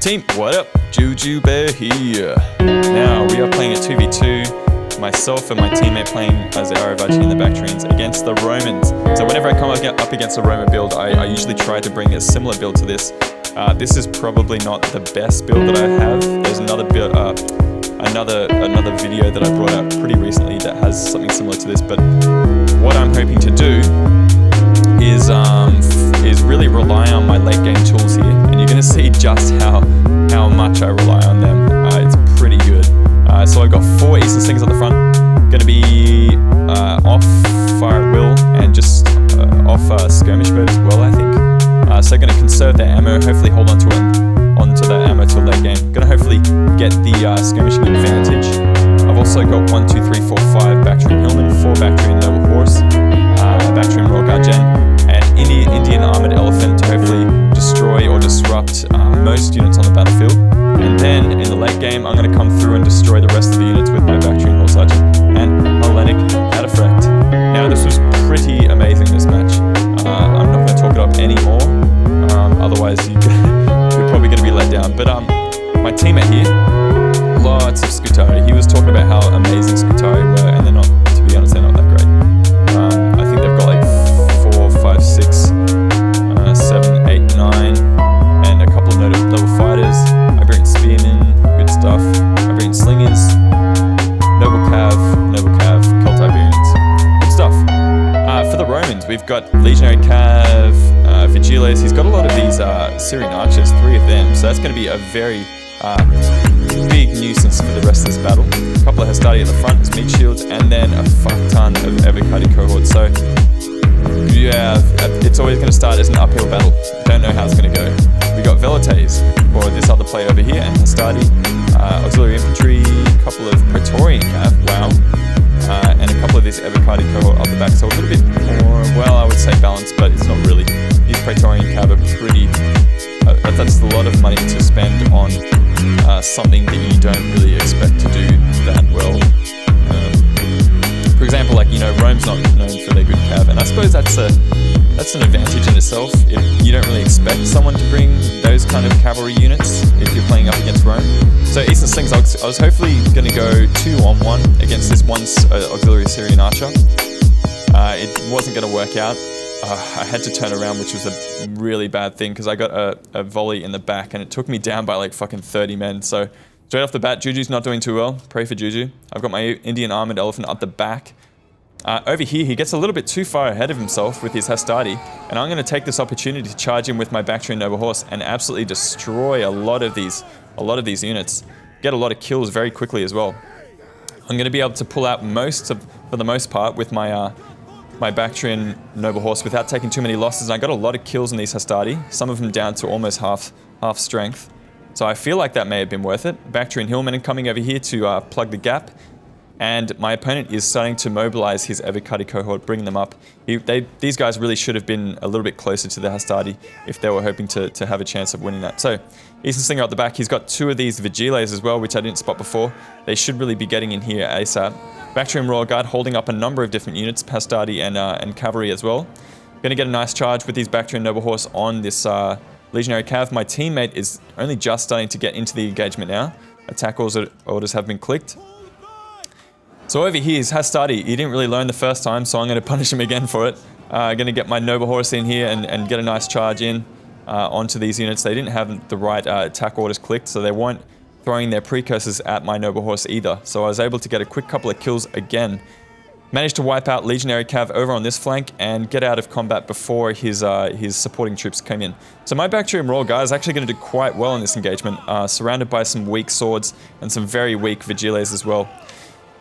Team, what up? Jujubear here. Now we are playing a 2v2. Myself and my teammate playing as the AREVACI and the BAKTRIans against the Romans. So whenever I come up against a Roman build, I usually try to bring a similar build to this. This is probably not the best build that I have. There's another build, another video that I brought out pretty recently that has something similar to this. But what I'm hoping to do is really rely on my late game tools here, and you're going to see just how much I rely on them. It's pretty good. So I've got 4 Eastern Slingers at the front, going to be off fire at will and just off skirmish mode as well, I think. So going to conserve their ammo, hopefully hold onto that ammo till late game. Going to hopefully get the skirmishing advantage. I've also got 1, 2, 3, 4, 5 BAKTRIan Hillman, 4 BAKTRIan Noble Horse, BAKTRIan Royal Guard Gen, and Indian Armored Elephant to hopefully destroy or disrupt most units on the battlefield. And then in the late game, I'm going to come through and destroy the rest of the units with my BAKTRIan Horse Archer and Hellenic Cataphract. Now this was pretty amazing, this match. I'm not going to talk it up anymore, otherwise you're probably going to be let down. But my teammate here, lots of Scutari. He was talking about how amazing Scutari were, and they're not, to be honest, they're not that great. I think they've got like 4, 5, 6, 7, 8, 9, and a couple of level fighters. Iberian Spearmen, good stuff. Iberian Slingers, Noble Cav, Cult Iberians, good stuff. For the Romans, we've got Legionary Cav, Vigiles. He's got a lot of these Syrian archers, 3 of them, so that's going to be a very big nuisance for the rest of this battle. A couple of Hastati at the front as meat shields, and then a fuck ton of AREVACI cohorts. So yeah, it's always going to start as an uphill battle. Don't know how it's going to go. We got Velites, or this other player over here, and Hastati, auxiliary infantry, a couple of Praetorian Cav, wow, and a couple of this AREVACI cohort up the back. So a little bit more, well, I would say balanced, but it's not really. These Praetorian Cav are pretty. That's a lot of money to spend on something that you don't really expect to do that well. For example, like, you know, Rome's not known for their good cav, and I suppose that's an advantage in itself. If you don't really expect someone to bring those kind of cavalry units if you're playing up against Rome. So Eastern Slings, I was hopefully going to go 2-on-1 against this one auxiliary Syrian archer. It wasn't going to work out. I had to turn around, which was a really bad thing because I got a volley in the back and it took me down by like fucking 30 men. So straight off the bat, Juju's not doing too well. Pray for Juju. I've got my Indian Armored Elephant up the back. Over here, he gets a little bit too far ahead of himself with his Hastati, and I'm going to take this opportunity to charge him with my BAKTRIan Noble Horse and absolutely destroy a lot of these units. Get a lot of kills very quickly as well. I'm going to be able to pull out for the most part, with my BAKTRIan Noble Horse without taking too many losses. I got a lot of kills in these Hastati, some of them down to almost half strength. So I feel like that may have been worth it. BAKTRIan Hillman coming over here to plug the gap. And my opponent is starting to mobilize his AREVACI cohort, bringing them up. These guys really should have been a little bit closer to the Hastati if they were hoping to have a chance of winning that. So Eastern Slinger at the back, he's got 2 of these Vigiles as well, which I didn't spot before. They should really be getting in here ASAP. BAKTRIan Royal Guard holding up a number of different units, Hastati and cavalry as well. Gonna get a nice charge with these BAKTRIan Noble Horse on this Legionary Cav. My teammate is only just starting to get into the engagement now. Attack orders have been clicked. So over here is Hastati. He didn't really learn the first time, so I'm going to punish him again for it. I'm going to get my Noble Horse in here and get a nice charge in onto these units. They didn't have the right attack orders clicked, so they weren't throwing their precursors at my Noble Horse either. So I was able to get a quick couple of kills again. Managed to wipe out Legionary Cav over on this flank and get out of combat before his supporting troops came in. So my BAKTRIan Royal Guard is actually going to do quite well in this engagement, surrounded by some weak swords and some very weak Vigiles as well.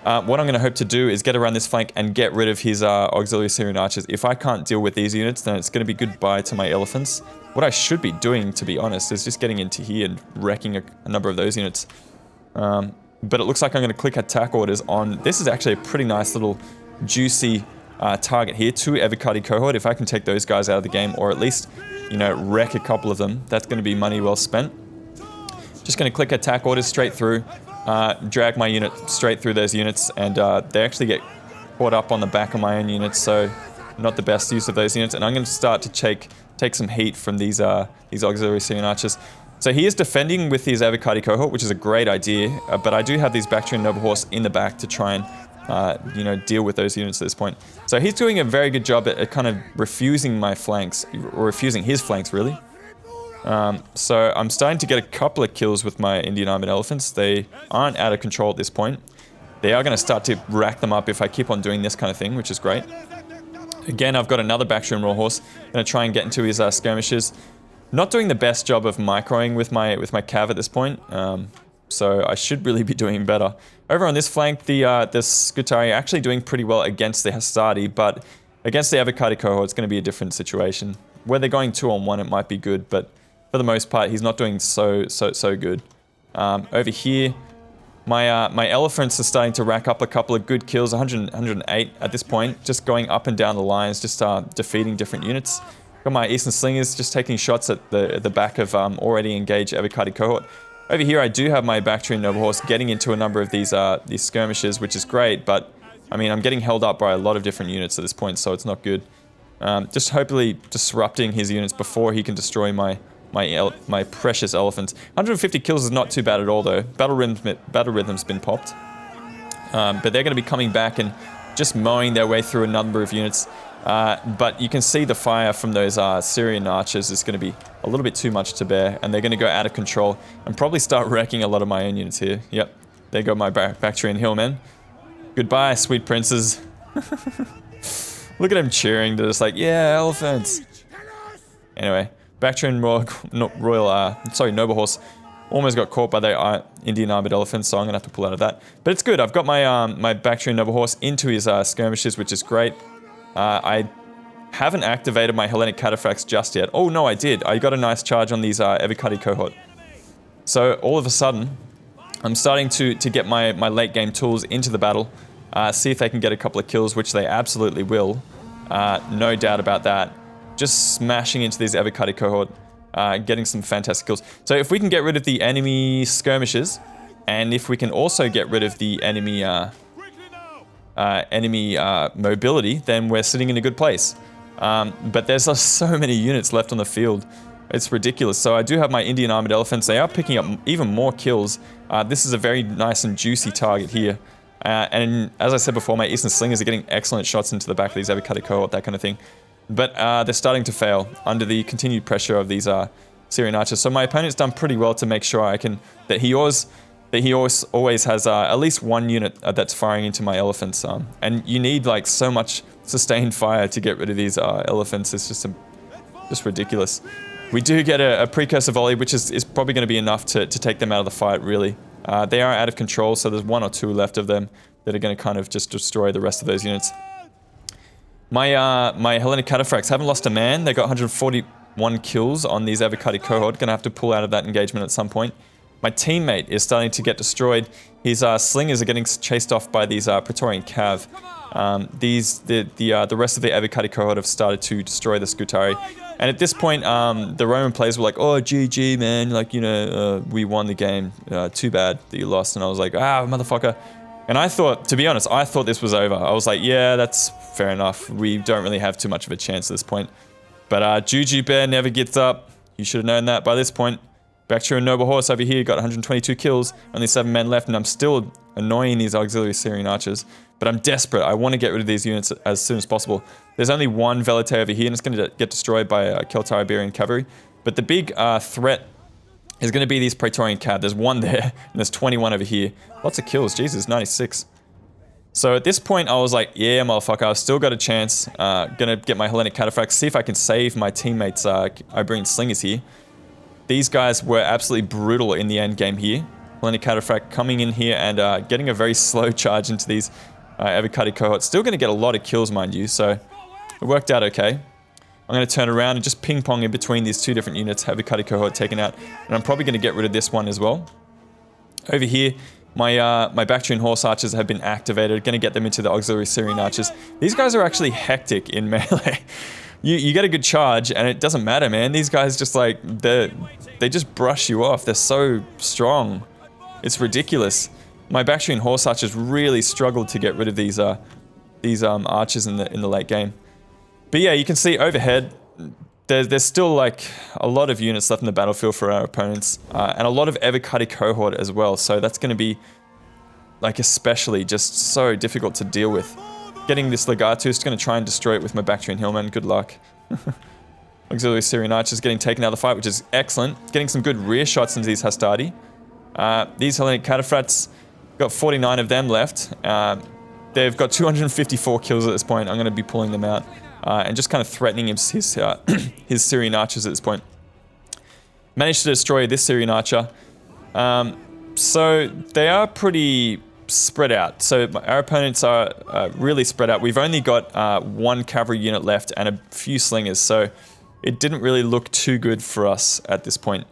What I'm going to hope to do is get around this flank and get rid of his auxiliary Syrian archers. If I can't deal with these units, then it's going to be goodbye to my elephants. What I should be doing, to be honest, is just getting into here and wrecking a number of those units. But it looks like I'm going to click attack orders on... This is actually a pretty nice little juicy target here. 2 AREVACI cohort. If I can take those guys out of the game, or at least, you know, wreck a couple of them, that's going to be money well spent. Just going to click attack orders straight through. Drag my unit straight through those units, and they actually get caught up on the back of my own units, so not the best use of those units. And I'm going to start to take some heat from these auxiliary Syrian archers. So he is defending with his Avocado cohort, which is a great idea, but I do have these BAKTRIA and Noble Horse in the back to try and, you know, deal with those units at this point. So he's doing a very good job at kind of refusing my flanks, or refusing his flanks, really. So I'm starting to get a couple of kills with my Indian Armored Elephants. They aren't out of control at this point. They are going to start to rack them up if I keep on doing this kind of thing, which is great. Again, I've got another BAKTRIA and Raw Horse. I'm going to try and get into his skirmishes. Not doing the best job of microing with my cav at this point, so I should really be doing better. Over on this flank, the Scutari are actually doing pretty well against the Hastati, but against the Avocado cohort, it's going to be a different situation. Where they're going 2-on-1, it might be good, but for the most part, he's not doing so good. Over here, my elephants are starting to rack up a couple of good kills, 108 at this point, just going up and down the lines, just defeating different units. Got my Eastern Slingers just taking shots at the back of already engaged Avocado cohort. Over here, I do have my BAKTRIA and Noble Horse getting into a number of these skirmishes, which is great, but I mean, I'm getting held up by a lot of different units at this point, so it's not good. Just hopefully disrupting his units before he can destroy my precious elephants. 150 kills is not too bad at all, though. Battle Rhythm's been popped. But they're going to be coming back and just mowing their way through a number of units. But you can see the fire from those Syrian archers is going to be a little bit too much to bear, and they're going to go out of control and probably start wrecking a lot of my own units here. Yep, there go my BAKTRIA and Hillmen. Goodbye, sweet princes. Look at them cheering. They're just like, yeah, elephants. Anyway, BAKTRIA and Noble Horse almost got caught by the Indian Armored Elephants, so I'm going to have to pull out of that. But it's good. I've got my my BAKTRIA and Noble Horse into his skirmishes, which is great. I haven't activated my Hellenic Cataphracts just yet. Oh, no, I did. I got a nice charge on these Avocado cohort. So all of a sudden, I'm starting to get my late game tools into the battle, see if they can get a couple of kills, which they absolutely will. No doubt about that. Just smashing into these Avocado cohort, getting some fantastic kills. So if we can get rid of the enemy skirmishes, and if we can also get rid of the enemy mobility, then we're sitting in a good place. But there's so many units left on the field. It's ridiculous. So I do have my Indian Armored Elephants. They are picking up even more kills. This is a very nice and juicy target here. And as I said before, my Eastern Slingers are getting excellent shots into the back of these Avocado cohort, that kind of thing. But they're starting to fail under the continued pressure of these Syrian archers. So my opponent's done pretty well to make sure that he always has at least one unit that's firing into my elephants. And you need like so much sustained fire to get rid of these elephants. It's just ridiculous. We do get a precursor volley, which is probably going to be enough to take them out of the fight, really. They are out of control, so there's one or two left of them that are going to kind of just destroy the rest of those units. My Hellenic Cataphracts haven't lost a man. They got 141 kills on these Avocado cohort. Going to have to pull out of that engagement at some point. My teammate is starting to get destroyed. His slingers are getting chased off by these Praetorian Cav. The rest of the Avocado cohort have started to destroy the Scutari. And at this point, the Roman players were like, oh, GG, man. Like, you know, we won the game. Too bad that you lost. And I was like, ah, motherfucker. And I thought, to be honest, I thought this was over. I was like, yeah, that's fair enough. We don't really have too much of a chance at this point. But Jujubear never gets up. You should have known that by this point. BAKTRIA and Noble Horse over here got 122 kills, only 7 men left, and I'm still annoying these auxiliary Syrian archers. But I'm desperate. I want to get rid of these units as soon as possible. There's only one Velite over here, and it's going to get destroyed by Celtiberian cavalry. But the big threat is going to be these Praetorian Cav. There's one there, and there's 21 over here. Lots of kills. Jesus, 96. So at this point, I was like, yeah, motherfucker, I've still got a chance. Gonna get my Hellenic Cataphracts, see if I can save my teammates' Iberian Slingers here. These guys were absolutely brutal in the end game here. Hellenic Cataphract coming in here and getting a very slow charge into these Avocado cohorts. Still going to get a lot of kills, mind you, so it worked out okay. I'm going to turn around and just ping-pong in between these two different units. Avocado cohort taken out, and I'm probably going to get rid of this one as well. Over here, my BAKTRIA and Horse Archers have been activated. Going to get them into the auxiliary Syrian Archers. These guys are actually hectic in melee. You get a good charge, and it doesn't matter, man. These guys just like, they just brush you off. They're so strong. It's ridiculous. My BAKTRIA and Horse Archers really struggled to get rid of these archers in the late game. But yeah, you can see overhead, there's still like a lot of units left in the battlefield for our opponents, and a lot of AREVACI cohort as well. So that's going to be like especially just so difficult to deal with. Getting this Legatus, going to try and destroy it with my BAKTRIA and Hillman. Good luck. Auxiliary Syrian Archers getting taken out of the fight, which is excellent. Getting some good rear shots into these Hastati. These Hellenic Cataphracts, got 49 of them left. They've got 254 kills at this point. I'm going to be pulling them out and just kind of threatening his Syrian Archers at this point. Managed to destroy this Syrian Archer. So they are pretty spread out. So our opponents are really spread out. We've only got one cavalry unit left and a few slingers, so it didn't really look too good for us at this point.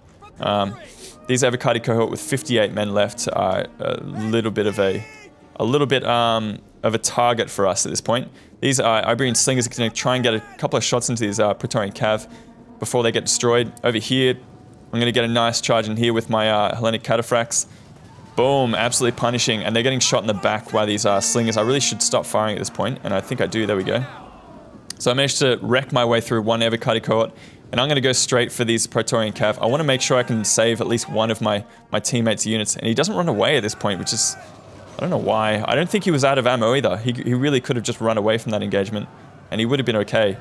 These AREVACI cohort with 58 men left are a little bit of a target for us at this point. These Iberian slingers are going to try and get a couple of shots into these Praetorian Cav before they get destroyed. Over here, I'm going to get a nice charge in here with my Hellenic Cataphracts. Boom, absolutely punishing, and they're getting shot in the back by these slingers. I really should stop firing at this point, and I think I do. There we go. So I managed to wreck my way through one AREVACI cohort, and I'm going to go straight for these Praetorian Cav. I want to make sure I can save at least one of my teammates' units, and he doesn't run away at this point, which is... I don't know why. I don't think he was out of ammo either. He really could have just run away from that engagement, and he would have been okay.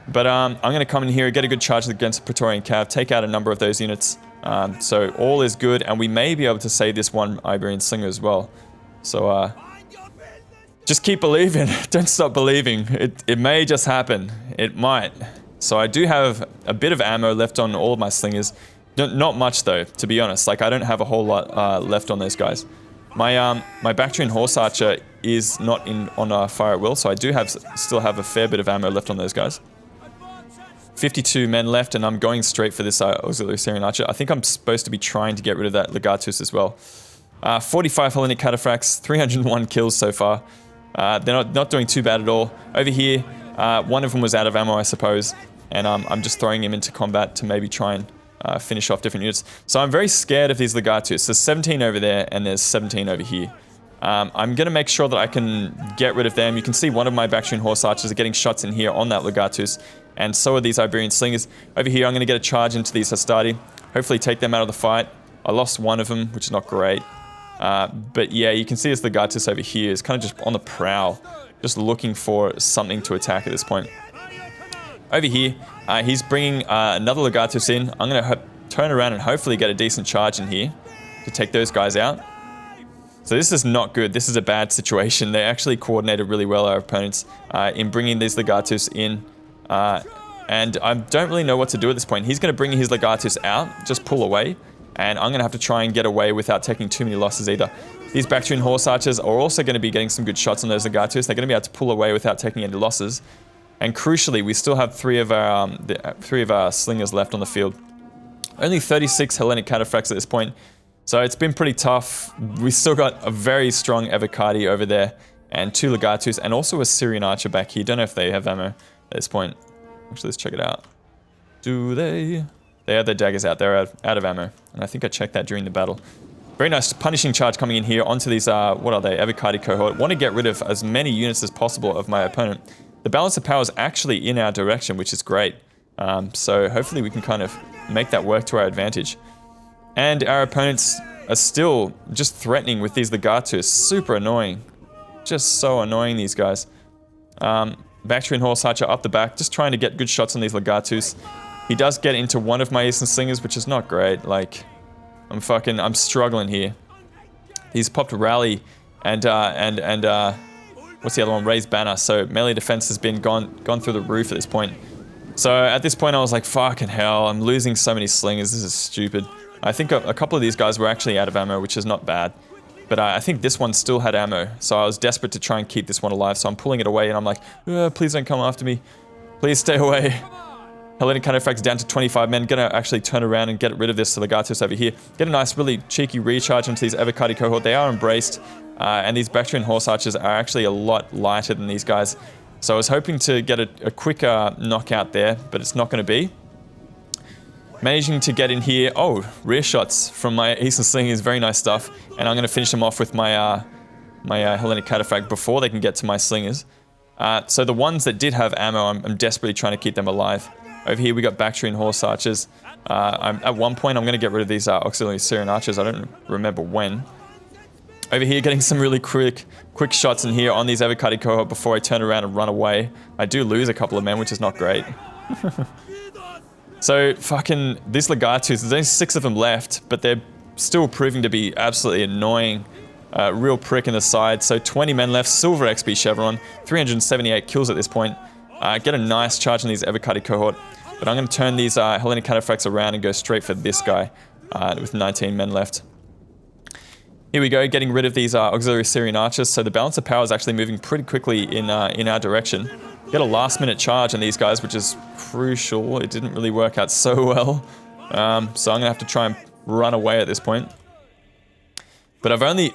But I'm going to come in here, get a good charge against Praetorian Cav, take out a number of those units. So all is good, and we may be able to save this one Iberian Slinger as well. So just keep believing. Don't stop believing. It may just happen. It might. So I do have a bit of ammo left on all of my slingers. Not much though, to be honest. Like I don't have a whole lot left on those guys. My Bactrian Horse Archer is not on fire at will, so I do still have a fair bit of ammo left on those guys. 52 men left, and I'm going straight for this Auxiliary Syrian Archer. I think I'm supposed to be trying to get rid of that Legatus as well. 45 Hellenic Cataphracts, 301 kills so far. They're not doing too bad at all. Over here, one of them was out of ammo, I suppose, and I'm just throwing him into combat to maybe try and finish off different units. So I'm very scared of these Legatus. There's 17 over there, and there's 17 over here. I'm going to make sure that I can get rid of them. You can see one of my Bactrian Horse Archers are getting shots in here on that Legatus, and so are these Iberian Slingers. Over here, I'm going to get a charge into these Hastati, hopefully take them out of the fight. I lost one of them, which is not great. But yeah, you can see this Legatus over here is kind of just on the prowl, just looking for something to attack at this point. Over here, he's bringing another Legatus in. I'm going to turn around and hopefully get a decent charge in here to take those guys out. So this is not good. This is a bad situation. They actually coordinated really well, our opponents, in bringing these Legatus in. And I don't really know what to do at this point. He's going to bring his Legatus out, just pull away. And I'm going to have to try and get away without taking too many losses either. These Bactrian Horse Archers are also going to be getting some good shots on those Legatus. They're going to be able to pull away without taking any losses. And crucially, we still have three of our slingers left on the field. Only 36 Hellenic Cataphracts at this point. So it's been pretty tough. We still got a very strong AREVACI over there, and two Legatus, and also a Syrian Archer back here. Don't know if they have ammo at this point. Actually, let's check it out. Do they? They have their daggers out. They're out of ammo, and I think I checked that during the battle. Very nice punishing charge coming in here onto these, what are they, AREVACI cohort. Want to get rid of as many units as possible of my opponent. The balance of power is actually in our direction, which is great. So hopefully we can kind of make that work to our advantage. And our opponents are still just threatening with these Legatus. Super annoying. Just so annoying, these guys. Bactrian Horse Archer up the back, just trying to get good shots on these Legatus. He does get into one of my Eastern Slingers, which is not great. Like, I'm struggling here. He's popped Rally and what's the other one? Raised Banner. So melee defense has been gone through the roof at this point. So at this point I was like, fucking hell, I'm losing so many slingers. This is stupid. I think a couple of these guys were actually out of ammo, which is not bad. But I think this one still had ammo. So I was desperate to try and keep this one alive. So I'm pulling it away and I'm like, please don't come after me. Please stay away. Hellenic Cataphracts down to 25 men. Gonna actually turn around and get rid of this Legatus over here. Get a nice, really cheeky recharge into these AREVACI cohort. They are embraced. And these Bactrian Horse Archers are actually a lot lighter than these guys. So I was hoping to get a quick knockout there, but it's not going to be. Managing to get in here. Oh, rear shots from my Eastern Sling is very nice stuff. And I'm going to finish them off with my Hellenic Cataphract before they can get to my slingers. So the ones that did have ammo, I'm desperately trying to keep them alive. Over here we got BAKTRIA and Horse Archers. At one point I'm going to get rid of these Auxiliary Syrian Archers. I don't remember when. Over here getting some really quick shots in here on these AREVACI cohort before I turn around and run away. I do lose a couple of men, which is not great. So fucking these Legatus, there's only 6 of them left, but they're still proving to be absolutely annoying. Real prick in the side. So 20 men left, Silver XP Chevron, 378 kills at this point. Get a nice charge on these AREVACI cohort. But I'm going to turn these Hellenic Cataphracts around and go straight for this guy with 19 men left. Here we go, getting rid of these Auxiliary Syrian Archers. So the balance of power is actually moving pretty quickly in our direction. Get a last-minute charge on these guys, which is crucial. It didn't really work out so well. So I'm going to have to try and run away at this point. But I've only,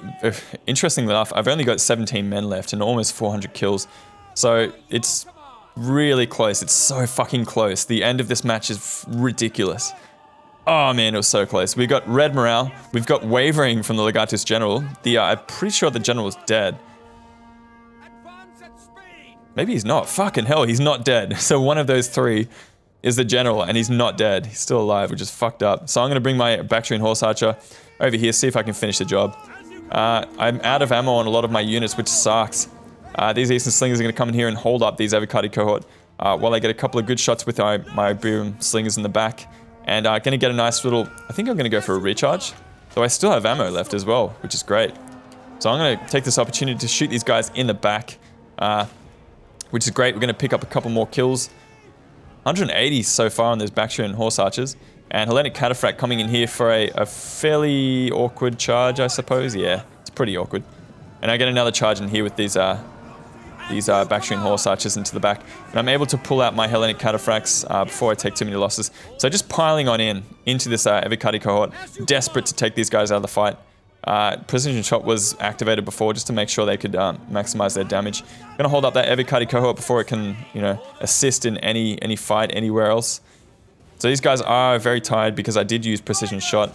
interestingly enough, I've only got 17 men left and almost 400 kills. So it's really close. It's so fucking close. The end of this match is ridiculous. Oh man, it was so close. We've got red morale. We've got wavering from the Legatus General. I'm pretty sure the General is dead. Maybe he's not. Fucking hell, he's not dead. So one of those 3 is the General, and he's not dead. He's still alive, which is fucked up. So I'm going to bring my BAKTRIA and Horse Archer over here, see if I can finish the job. I'm out of ammo on a lot of my units, which sucks. These Eastern Slingers are going to come in here and hold up these AREVACI cohort while I get a couple of good shots with my Iberian Slingers in the back. And going to get a nice little... I think I'm going to go for a recharge. So I still have ammo left as well, which is great. So I'm going to take this opportunity to shoot these guys in the back, which is great. We're going to pick up a couple more kills. 180 so far on those BAKTRIA and Horse Archers. And Hellenic Cataphract coming in here for a fairly awkward charge, I suppose. Yeah, it's pretty awkward. And I get another charge in here with these BAKTRIA and Horse Archers into the back. And I'm able to pull out my Hellenic Cataphracts before I take too many losses. So just piling on into this AREVACI cohort, desperate to take these guys out of the fight. Precision Shot was activated before just to make sure they could maximize their damage. Gonna hold up that AREVACI cohort before it can, you know, assist in any fight anywhere else. So these guys are very tired because I did use Precision Shot.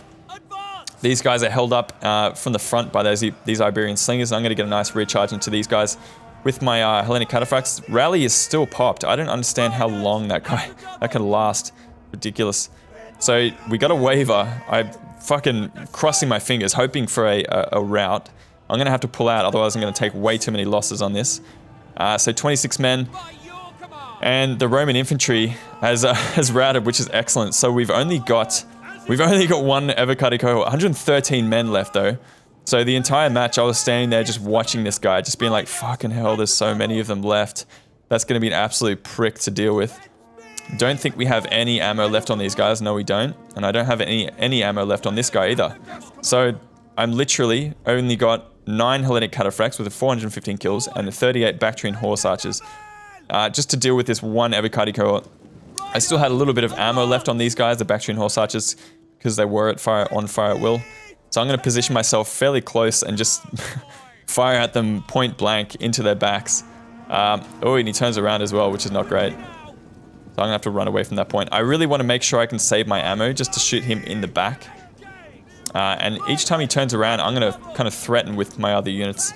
These guys are held up from the front by these Iberian Slingers. I'm gonna get a nice recharge into these guys with my Hellenic Cataphracts. Rally is still popped. I don't understand how long that can last. Ridiculous. So we got a waiver. I'm fucking crossing my fingers, hoping for a rout. I'm gonna have to pull out, otherwise I'm gonna take way too many losses on this. So 26 men. And the Roman infantry has routed, which is excellent. So we've only got one AREVACI cohort. 113 men left though. So the entire match, I was standing there just watching this guy, just being like, fucking hell, there's so many of them left. That's going to be an absolute prick to deal with. Don't think we have any ammo left on these guys. No, we don't. And I don't have any ammo left on this guy either. So I'm literally only got 9 Hellenic Cataphracts with 415 kills and 38 BAKTRIA and Horse Archers. Just to deal with this one AREVACI cohort. I still had a little bit of ammo left on these guys, the BAKTRIA and Horse Archers, because they were on fire at will. So I'm going to position myself fairly close and just fire at them point blank into their backs. Oh, and he turns around as well, which is not great. So I'm going to have to run away from that point. I really want to make sure I can save my ammo just to shoot him in the back. And each time he turns around, I'm going to kind of threaten with my other units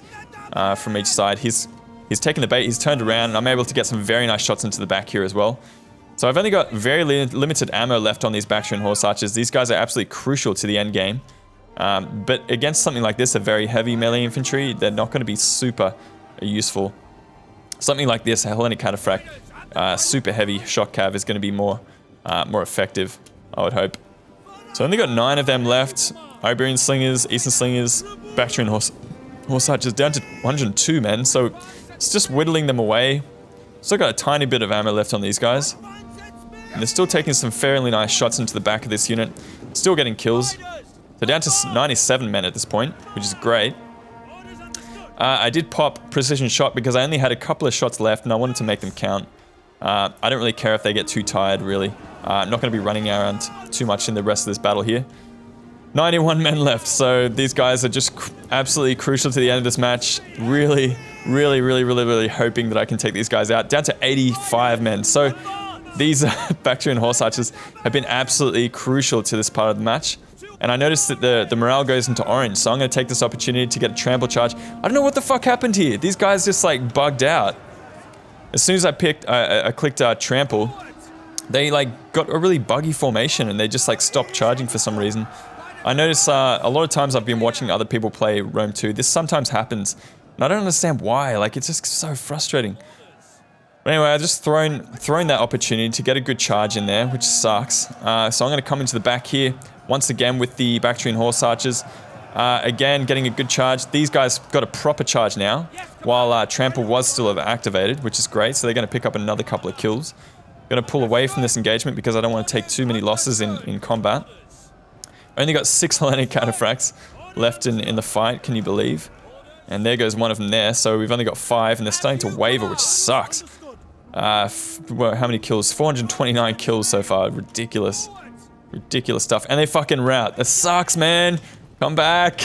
from each side. He's taken the bait, he's turned around, and I'm able to get some very nice shots into the back here as well. So I've only got very limited ammo left on these BAKTRIA and Horse Archers. These guys are absolutely crucial to the end game. But against something like this, a very heavy melee infantry, they're not going to be super useful. Something like this, a Hellenic Cataphract, super heavy shock cav is going to be more effective, I would hope. So I only got 9 of them left. Iberian Slingers, Eastern Slingers, BAKTRIA and Horse Archers down to 102 men. So it's just whittling them away. Still got a tiny bit of ammo left on these guys. And they're still taking some fairly nice shots into the back of this unit. Still getting kills. So down to 97 men at this point, which is great. I did pop Precision Shot because I only had a couple of shots left and I wanted to make them count. I don't really care if they get too tired, really. I'm not going to be running around too much in the rest of this battle here. 91 men left, so these guys are just absolutely crucial to the end of this match. Really hoping that I can take these guys out. Down to 85 men. So these BAKTRIA and Horse Archers have been absolutely crucial to this part of the match. And I noticed that the morale goes into orange, so I'm going to take this opportunity to get a trample charge. I don't know what the fuck happened here. These guys just like bugged out. As soon as I clicked trample, they like got a really buggy formation and they just like stopped charging for some reason. I notice a lot of times I've been watching other people play Rome 2. This sometimes happens, and I don't understand why. Like, it's just so frustrating. But anyway, I just thrown that opportunity to get a good charge in there, which sucks. So I'm going to come into the back here once again with the Bactrian Horse Archers. Again, getting a good charge. These guys got a proper charge now, while Trample was still activated, which is great. So they're going to pick up another couple of kills. Going to pull away from this engagement because I don't want to take too many losses in combat. Only got 6 Hellenic Cataphracts left in the fight, can you believe? And there goes one of them there, so we've only got 5, and they're starting to waver, which sucks. Well, how many kills? 429 kills so far. Ridiculous. Ridiculous stuff. And they fucking rout. That sucks, man. Come back.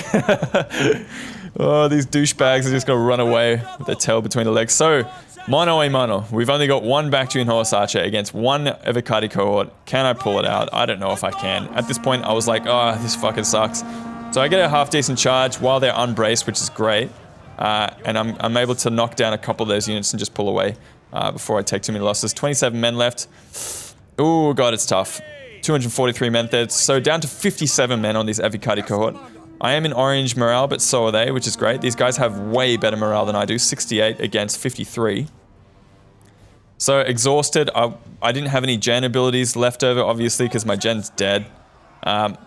Oh, these douchebags are just gonna run away with their tail between the legs. So, mano a mano. We've only got one Bactrian Horse Archer against one AREVACI cohort. Can I pull it out? I don't know if I can. At this point, I was like, oh, this fucking sucks. So I get a half-decent charge while they're unbraced, which is great. And I'm able to knock down a couple of those units and just pull away before I take too many losses. 27 men left. Ooh, God, it's tough. 243 men there. So down to 57 men on this AREVACI cohort. I am in orange morale, but so are they, which is great. These guys have way better morale than I do. 68 against 53. So exhausted. I didn't have any gen abilities left over, obviously, because my gen's dead.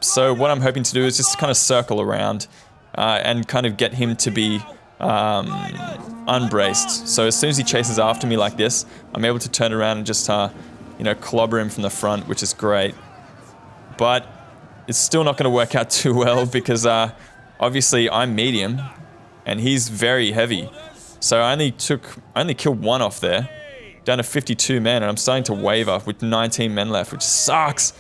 So what I'm hoping to do is just kind of circle around and kind of get him to be unbraced. So as soon as he chases after me like this, I'm able to turn around and just, you know, clobber him from the front, which is great. But it's still not going to work out too well because obviously I'm medium and he's very heavy. So I only killed one off there, down to 52 men, and I'm starting to waver with 19 men left, which sucks.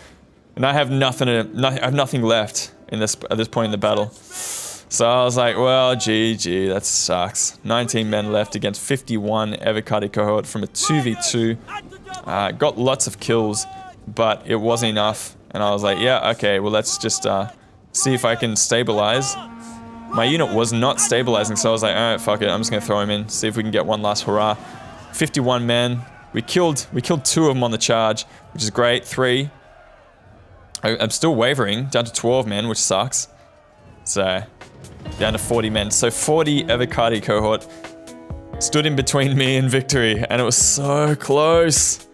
And I have nothing left at this point in the battle. So I was like, well, GG, that sucks. 19 men left against 51 AREVACI cohort from a 2v2. Got lots of kills, but it wasn't enough. And I was like, yeah, okay, well, let's just see if I can stabilize. My unit was not stabilizing, so I was like, all right, fuck it, I'm just gonna throw him in, see if we can get one last hurrah. 51 men. We killed 2 of them on the charge, which is great. 3. I'm still wavering, down to 12 men, which sucks. So, down to 40 men. So 40 AREVACI cohort stood in between me and victory, and it was so close.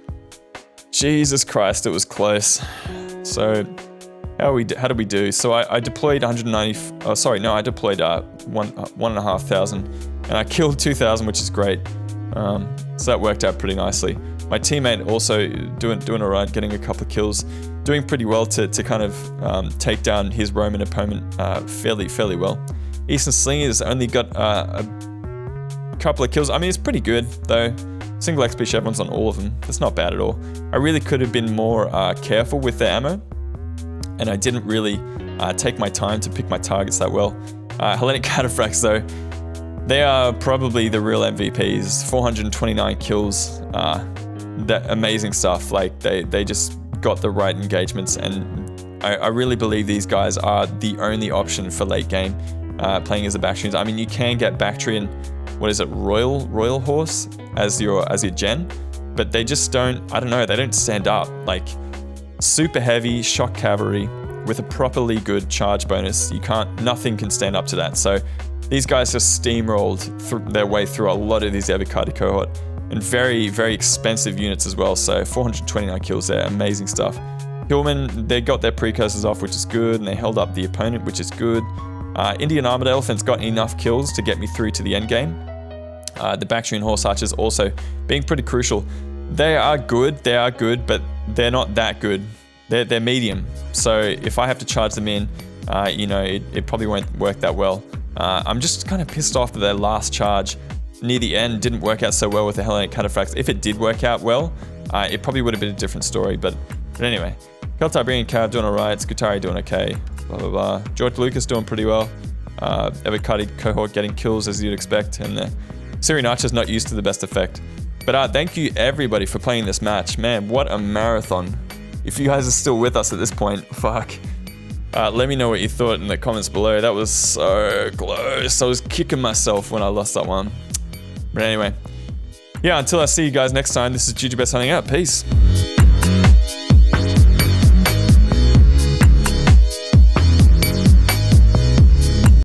Jesus Christ, it was close. So, how did we do? So I deployed 190. Oh, sorry, no, I deployed 1,500, and I killed 2,000, which is great. So that worked out pretty nicely. My teammate also doing alright, getting a couple of kills, doing pretty well to kind of take down his Roman opponent fairly well. Eastern Slingers only got a couple of kills. I mean, it's pretty good though. Single XP chevrons on all of them. That's not bad at all. I really could have been more careful with the ammo, and I didn't really take my time to pick my targets that well. Hellenic Cataphracts though, they are probably the real MVPs. 429 kills. That amazing stuff. Like they just got the right engagements, and I really believe these guys are the only option for late game playing as the Bactrians. I mean, you can get Bactrian, what is it, Royal Horse as your gen, but they just don't, I don't know, they don't stand up. Like, super heavy shock cavalry with a properly good charge bonus, nothing can stand up to that. So these guys just steamrolled their way through a lot of these AREVACI cohort, and very, very expensive units as well. So 429 kills there, amazing stuff. Hillmen, they got their precursors off, which is good, and they held up the opponent, which is good. Indian Armored Elephants got enough kills to get me through to the end game. The Bactrian Horse Archers also being pretty crucial. They are good, but they're not that good. They're medium. So if I have to charge them in, you know, it probably won't work that well. I'm just kind of pissed off that their last charge near the end didn't work out so well with the Hellenic Cataphracts. If it did work out well, it probably would have been a different story. But anyway, Celtiberian Cav doing alright, Scutari doing okay, blah blah blah. George Lucas doing pretty well. AREVACI cohort getting kills as you'd expect, and the Syrian Archer's not used to the best effect. But thank you everybody for playing this match. Man, what a marathon. If you guys are still with us at this point, fuck. Let me know what you thought in the comments below. That was so close. I was kicking myself when I lost that one. But anyway, yeah, until I see you guys next time, this is Jujubear signing out. Peace.